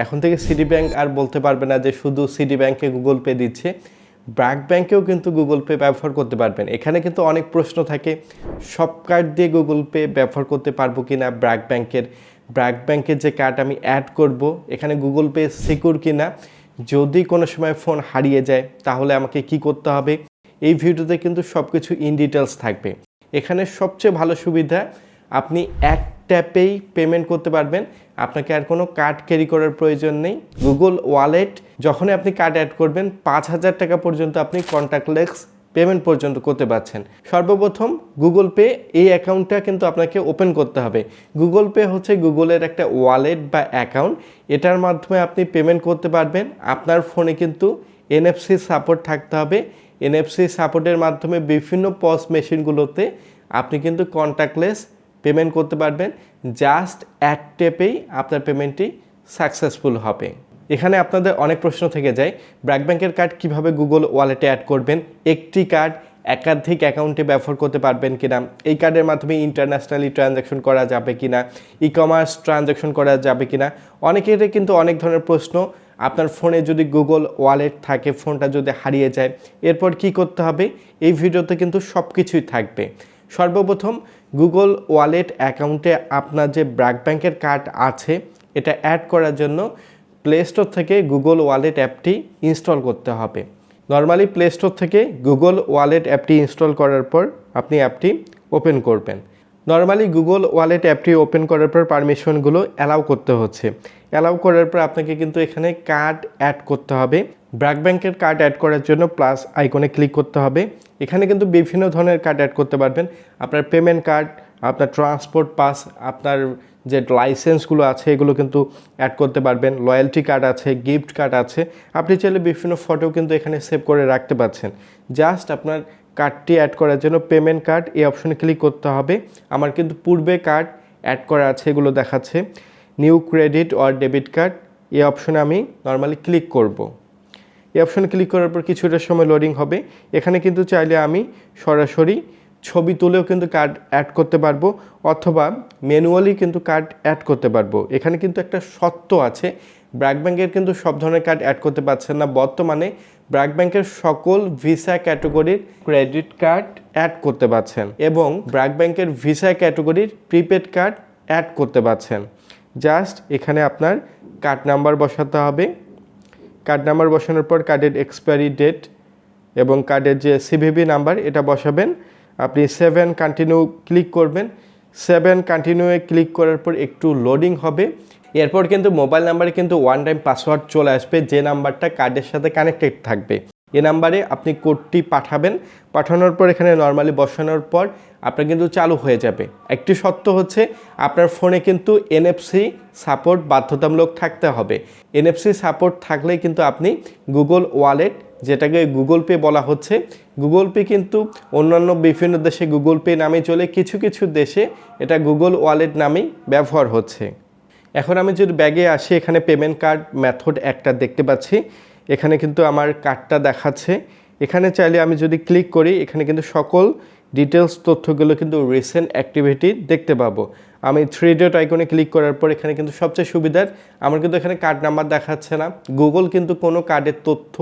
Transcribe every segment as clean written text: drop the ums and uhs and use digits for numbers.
এখন থেকে city bank আর বলতে পারবে না যে শুধু সিটি ব্যাংকে গুগল পে দিচ্ছে, ব্র্যাক ব্যাংকেও কিন্তু গুগল পে ব্যবহার করতে পারবেন। এখানে কিন্তু অনেক প্রশ্ন থাকে, সব কার্ড দিয়ে গুগল পে ব্যবহার করতে পারবো কি না, ব্র্যাক ব্যাংকের যে কার্ড আমি অ্যাড করব এখানে গুগল পে সিকিউর কি না, যদি কোনো সময় ফোন হারিয়ে যায় তাহলে আমাকে কি করতে হবে, এই ভিডিওতে কিন্তু সব কিছু ইন ডিটেলস থাকবে। এখানে সবচেয়ে ভালো সুবিধা, আপনি এক ট্যাপেই পেমেন্ট করতে পারবেন, আপনাকে আর কোনো কার্ড ক্যারি করার প্রয়োজন নেই। গুগল ওয়ালেট যখনই আপনি কার্ড অ্যাড করবেন 5,000 টাকা পর্যন্ত আপনি কন্ট্যাক্টলেস পেমেন্ট পর্যন্ত করতে পারছেন। সর্বপ্রথম গুগল পে এই অ্যাকাউন্টটা কিন্তু আপনাকে ওপেন করতে হবে। গুগল পে হচ্ছে গুগলের একটা ওয়ালেট বা অ্যাকাউন্ট, এটার মাধ্যমে আপনি পেমেন্ট করতে পারবেন। আপনার ফোনে কিন্তু NFC সাপোর্ট থাকতে হবে। NFC সাপোর্টের মাধ্যমে বিভিন্ন পস মেশিনগুলোতে আপনি কিন্তু কন্ট্যাক্টলেস পেমেন্ট করতে পারবেন। জাস্ট এক ট্যাপেই আপনার পেমেন্টটি সাকসেসফুল হবে। এখানে আপনাদের অনেক প্রশ্ন থেকে যায়, ব্র্যাক ব্যাংকের কার্ড কিভাবে গুগল ওয়ালেটে অ্যাড করবেন, একটি কার্ড একাধিক অ্যাকাউন্টে ব্যবহার করতে পারবেন কিনা, এই কার্ডের মাধ্যমে ইন্টারন্যাশনালি ট্রানজ্যাকশন করা যাবে কিনা, ই কমার্স ট্রানজ্যাকশন করা যাবে কিনা, অনেকের কিন্তু অনেক ধরনের প্রশ্ন। আপনার ফোনে যদি গুগল ওয়ালেট থাকে, ফোনটা যদি হারিয়ে যায়, এরপর কি করতে হবে, এই ভিডিওতে কিন্তু সব কিছুই থাকবে। সর্বপ্রথম গুগল ওয়ালেট অ্যাকাউন্টে আপনার যে ব্র্যাক ব্যাংকের কার্ড আছে এটা অ্যাড করার জন্য প্লে স্টোর থেকে গুগল ওয়ালেট অ্যাপটি ইনস্টল করতে হবে। নর্মালি প্লে স্টোর থেকে গুগল ওয়ালেট অ্যাপটি ইনস্টল করার পর আপনি অ্যাপটি ওপেন করবেন। নর্মালি গুগল ওয়ালেট অ্যাপটি ওপেন করার পর পারমিশনগুলো অ্যালাউ করতে হচ্ছে। অ্যালাউ করার পর আপনাকে কিন্তু এখানে কার্ড অ্যাড করতে হবে। ব্র্যাক ব্যাংকের কার্ড অ্যাড করার জন্য প্লাস আইকনে ক্লিক করতে হবে। এখানে কিন্তু বিভিন্ন ধরনের কার্ড অ্যাড করতে পারবেন। আপনার পেমেন্ট কার্ড, আপনার ট্রান্সপোর্ট পাস, আপনার যে লাইসেন্সগুলো আছে এগুলো কিন্তু অ্যাড করতে পারবেন। লয়্যালটি কার্ড আছে, গিফট কার্ড আছে। আপনি চাইলে বিভিন্ন ফটো কিন্তু এখানে সেভ করে রাখতে পারছেন। জাস্ট আপনার কার্ডটি অ্যাড করার জন্য পেমেন্ট কার্ড এই অপশনে ক্লিক করতে হবে। আমার কিন্তু পূর্বে কার্ড অ্যাড করা আছে, এগুলো দেখাচ্ছে। New credit or debit card এই অপশনে আমি নর্মালি ক্লিক করব। এই অপশনে ক্লিক করার পর কিছুটা সময় লোডিং হবে। এখানে কিন্তু চাইলে আমি সরাসরি ছবি তুলেও কিন্তু কার্ড অ্যাড করতে পারবো, অথবা ম্যানুয়ালি কিন্তু কার্ড অ্যাড করতে পারবো। এখানে কিন্তু একটা শর্ত আছে, ব্র্যাক ব্যাংকের কিন্তু সব ধরনের কার্ড অ্যাড করতে পারছেন না। বর্তমানে ব্র্যাক ব্যাংকের সকল ভিসা ক্যাটাগরির ক্রেডিট কার্ড অ্যাড করতে পারছেন এবং ব্র্যাক ব্যাংকের ভিসা ক্যাটাগরির প্রিপেড কার্ড অ্যাড করতে পারছেন। জাস্ট এখানে আপনার কার্ড নাম্বার বসাতে হবে। কার্ড নাম্বার বসানোর পর কার্ডের এক্সপায়ারি ডেট এবং কার্ডের যে CVV নাম্বার এটা বসাবেন। আপনি 7 কন্টিনিউ ক্লিক করবেন। 7 কন্টিনিউয়ে ক্লিক করার পর একটু লোডিং হবে। এরপর কিন্তু মোবাইল নাম্বারে কিন্তু ওয়ান টাইম পাসওয়ার্ড চলে আসবে, যে নাম্বারটা কার্ডের সাথে কানেক্টেড থাকবে। এ নাম্বারে আপনি কোডটি পাঠাবেন। পাঠানোর পর এখানে নর্মালি বসানোর পর আপনার কিন্তু চালু হয়ে যাবে। একটি শর্ত হচ্ছে, আপনার ফোনে কিন্তু NFC সাপোর্ট বাধ্যতামূলক থাকতে হবে। NFC সাপোর্ট থাকলেই কিন্তু আপনি গুগল ওয়ালেট, যেটাকে গুগল পে বলা হচ্ছে, গুগল পে কিন্তু অন্যান্য বিভিন্ন দেশে গুগল পে নামে চলে, কিছু কিছু দেশে এটা গুগল ওয়ালেট নামেই ব্যবহার হচ্ছে। এখন আমি যদি ব্যাগে আসি, এখানে পেমেন্ট কার্ড মেথড একটা দেখতে পাচ্ছি। এখানে কিন্তু আমার কার্ডটা দেখাচ্ছে। এখানে চাইলে আমি যদি ক্লিক করি, এখানে কিন্তু সকল ডিটেলস তথ্যগুলো কিন্তু রিসেন্ট অ্যাক্টিভিটি দেখতে পাবো। আমি 3 ডট আইকনে ক্লিক করার পর এখানে কিন্তু সবচেয়ে সুবিধার, আমার কিন্তু এখানে কার্ড নাম্বার দেখাচ্ছে না। গুগল কিন্তু কোনো কার্ডের তথ্য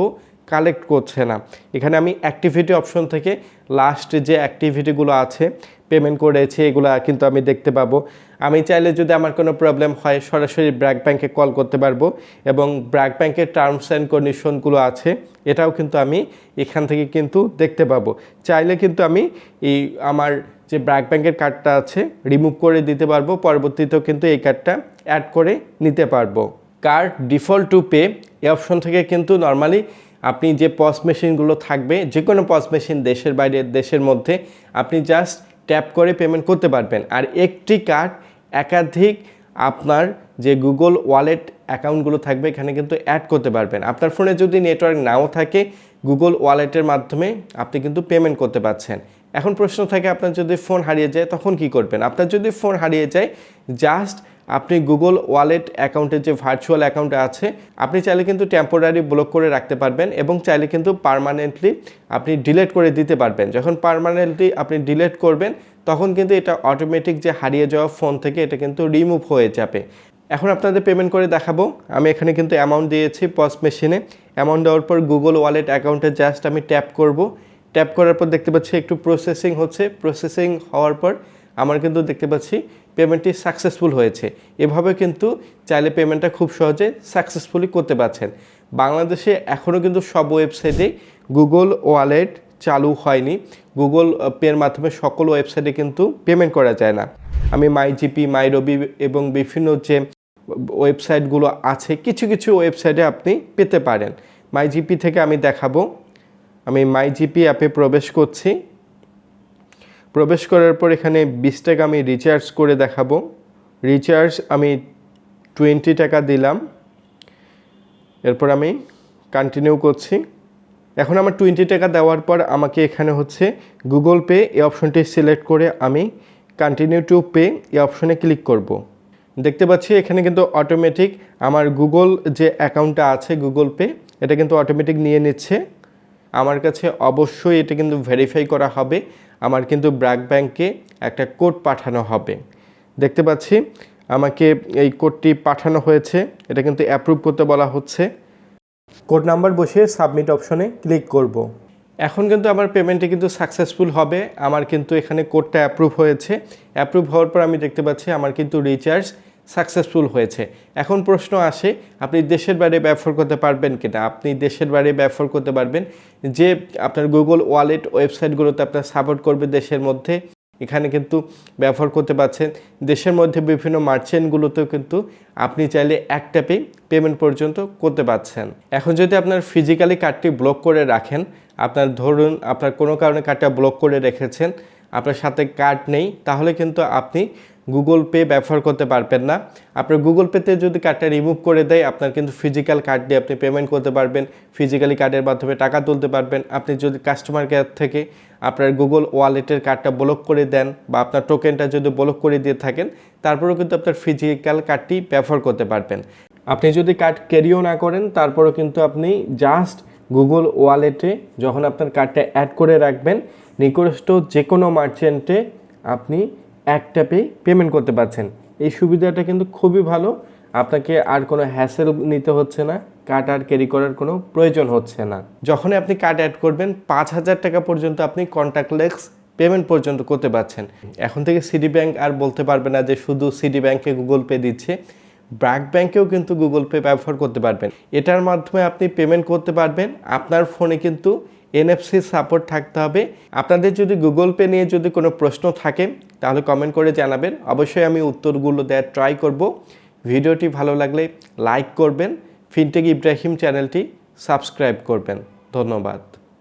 কালেক্ট করছে না। এখানে আমি অ্যাক্টিভিটি অপশন থেকে লাস্ট যে অ্যাক্টিভিটিগুলো আছে, পেমেন্ট করেছে, এগুলো কিন্তু আমি দেখতে পাবো। আমি চাইলে যদি আমার কোনো প্রবলেম হয় সরাসরি ব্র্যাক ব্যাংকে কল করতে পারবো এবং ব্র্যাক ব্যাংকের টার্মস অ্যান্ড কন্ডিশনগুলো আছে এটাও কিন্তু আমি এখান থেকে কিন্তু দেখতে পাবো। চাইলে কিন্তু আমি এই আমার যে ব্র্যাক ব্যাংকের কার্ডটা আছে রিমুভ করে দিতে পারবো, পরবর্তীতেও কিন্তু এই কার্ডটা অ্যাড করে নিতে পারবো। কার্ড ডিফল্ট টু পে এই অপশন থেকে কিন্তু নর্মালি আপনি যে পস মেশিনগুলো থাকবে, যে কোনো পস মেশিন দেশের বাইরে দেশের মধ্যে, আপনি জাস্ট ট্যাপ করে পেমেন্ট করতে পারবেন। আর একটি কার্ড একাধিক আপনার যে গুগল ওয়ালেট অ্যাকাউন্টগুলো থাকবে এখানে কিন্তু অ্যাড করতে পারবেন। আপনার ফোনে যদি নেটওয়ার্ক নাও থাকে, গুগল ওয়ালেটের মাধ্যমে আপনি কিন্তু পেমেন্ট করতে পারছেন। এখন প্রশ্ন থাকে, আপনার যদি ফোন হারিয়ে যায় তখন কি করবেন? আপনার যদি ফোন হারিয়ে যায়, জাস্ট আপনি গুগল ওয়ালেট অ্যাকাউন্টের যে ভার্চুয়াল অ্যাকাউন্ট আছে, আপনি চাইলে কিন্তু টেম্পোরারি ব্লক করে রাখতে পারবেন এবং চাইলে কিন্তু পার্মানেন্টলি আপনি ডিলিট করে দিতে পারবেন। যখন পার্মানেন্টলি আপনি ডিলিট করবেন তখন কিন্তু এটা অটোমেটিক যে হারিয়ে যাওয়া ফোন থেকে এটা কিন্তু রিমুভ হয়ে যাবে। এখন আপনাদের পেমেন্ট করে দেখাবো। আমি এখানে কিন্তু অ্যামাউন্ট দিয়েছি পজ মেশিনে। অ্যামাউন্ট দেওয়ার পর গুগল ওয়ালেট অ্যাকাউন্টে জাস্ট আমি ট্যাপ করব। ট্যাপ করার পর দেখতে পাচ্ছি একটু প্রসেসিং হচ্ছে। প্রসেসিং হওয়ার পর আমার কিন্তু দেখতে পাচ্ছি পেমেন্টটি সাকসেসফুল হয়েছে। এভাবে কিন্তু চাইলে পেমেন্টটা খুব সহজে সাকসেসফুলি করতে পারছেন। বাংলাদেশে এখনও কিন্তু সব ওয়েবসাইটে গুগল ওয়ালেট চালু হয়নি। গুগল পের মাধ্যমে সকল ওয়েবসাইটে কিন্তু পেমেন্ট করা যায় না। আমি মাইজিপি, মাইরবি এবং বিভিন্ন যে ওয়েবসাইটগুলো আছে কিছু কিছু ওয়েবসাইটে আপনি পেতে পারেন। মাইজিপি থেকে আমি দেখাবো। আমি মাইজিপি অ্যাপে প্রবেশ করছি। প্রবেশ করার পর এখানে 20 টাকা আমি রিচার্জ করে দেখাবো। রিচার্জ আমি 20 টাকা দিলাম। এরপর আমি কন্টিনিউ করছি। এখন আমার 20 টাকা দেওয়ার পর আমাকে এখানে হচ্ছে গুগল পে এই অপশনটি সিলেক্ট করে আমি কন্টিনিউ টু পে এই অপশনে ক্লিক করব। দেখতে পাচ্ছি এখানে কিন্তু অটোমেটিক আমার গুগল যে অ্যাকাউন্টটা আছে গুগল পে এটা কিন্তু অটোমেটিক নিয়ে নিচ্ছে। আমার কাছে অবশ্যই এটা কিন্তু ভেরিফাই করা হবে। আমার কিন্তু ব্র্যাক ব্যাংকে একটা কোড পাঠানো হবে। দেখতে পাচ্ছি আমাকে এই কোডটি পাঠানো হয়েছে। এটা কিন্তু অ্যাপ্রুভ করতে বলা হচ্ছে। কোড নাম্বার বসিয়ে সাবমিট অপশনে ক্লিক করব। এখন কিন্তু আমার পেমেন্টটি কিন্তু সাকসেসফুল হবে। আমার কিন্তু এখানে কোডটা অ্যাপ্রুভ হয়েছে। অ্যাপ্রুভ হওয়ার পর আমি দেখতে পাচ্ছি আমার কিন্তু রিচার্জ সাকসেসফুল হয়েছে। এখন প্রশ্ন আসে আপনি দেশের বাইরে ব্যবহার করতে পারবেন কিনা। আপনি দেশের বাইরে ব্যবহার করতে পারবেন। যে আপনার গুগল ওয়ালেট ওয়েবসাইটগুলোতে আপনার সাপোর্ট করবে দেশের মধ্যে, এখানে কিন্তু ব্যবহার করতে পারছেন। দেশের মধ্যে বিভিন্ন মার্চেন্টগুলোতেও কিন্তু আপনি চাইলে এক ট্যাপেই পেমেন্ট পর্যন্ত করতে পারছেন। এখন যদি আপনার ফিজিক্যালি কার্ডটি ব্লক করে রাখেন, আপনার ধরুন আপনার কোনো কারণে কার্ডটা ব্লক করে রেখেছেন, আপনার সাথে কার্ড নেই, তাহলে কিন্তু আপনি গুগল পে ব্যবহার করতে পারবেন না। আপনার গুগল পেতে যদি কার্ডটা রিমুভ করে দেয় আপনার কিন্তু ফিজিক্যাল কার্ড দিয়ে আপনি পেমেন্ট করতে পারবেন, ফিজিক্যালি কার্ডের মাধ্যমে টাকা তুলতে পারবেন। আপনি যদি কাস্টমার কেয়ার থেকে আপনার গুগল ওয়ালেটের কার্ডটা ব্লক করে দেন বা আপনার টোকেনটা যদি ব্লক করে দিয়ে থাকেন, তারপরেও কিন্তু আপনার ফিজিক্যাল কার্ডটি ব্যবহার করতে পারবেন। আপনি যদি কার্ড ক্যারিও না করেন তারপরেও কিন্তু আপনি জাস্ট গুগল ওয়ালেটে যখন আপনার কার্ডটা অ্যাড করে রাখবেন, নিকটস্থ যে কোনো মার্চেন্টে আপনি এক ট্যাপে পেমেন্ট করতে পারছেন। এই সুবিধাটা কিন্তু খুবই ভালো। আপনাকে আর কোনো হ্যাসেল নিতে হচ্ছে না, কার্ড আর ক্যারি করার কোনো প্রয়োজন হচ্ছে না। যখনই আপনি কার্ড অ্যাড করবেন 5,000 টাকা পর্যন্ত আপনি কন্ট্যাক্টলেস পেমেন্ট পর্যন্ত করতে পারছেন। এখন থেকে সিটি ব্যাংক আর বলতে পারবে না যে শুধু সিটি ব্যাংকে গুগল পে দিচ্ছে। ব্র্যাক ব্যাংকেও কিন্তু গুগল পে ব্যবহার করতে পারবেন। এটার মাধ্যমে আপনি পেমেন্ট করতে পারবেন। আপনার ফোনে কিন্তু NFC সাপোর্ট থাকতে হবে। আপনাদের যদি গুগল পে নিয়ে যদি কোনো প্রশ্ন থাকে তাহলে কমেন্ট করে জানাবেন। অবশ্যই আমি উত্তরগুলো দেওয়ার ট্রাই করব। ভিডিওটি ভালো লাগলে লাইক করবেন। ফিনটেক ইব্রাহিম চ্যানেলটি সাবস্ক্রাইব করবেন। ধন্যবাদ।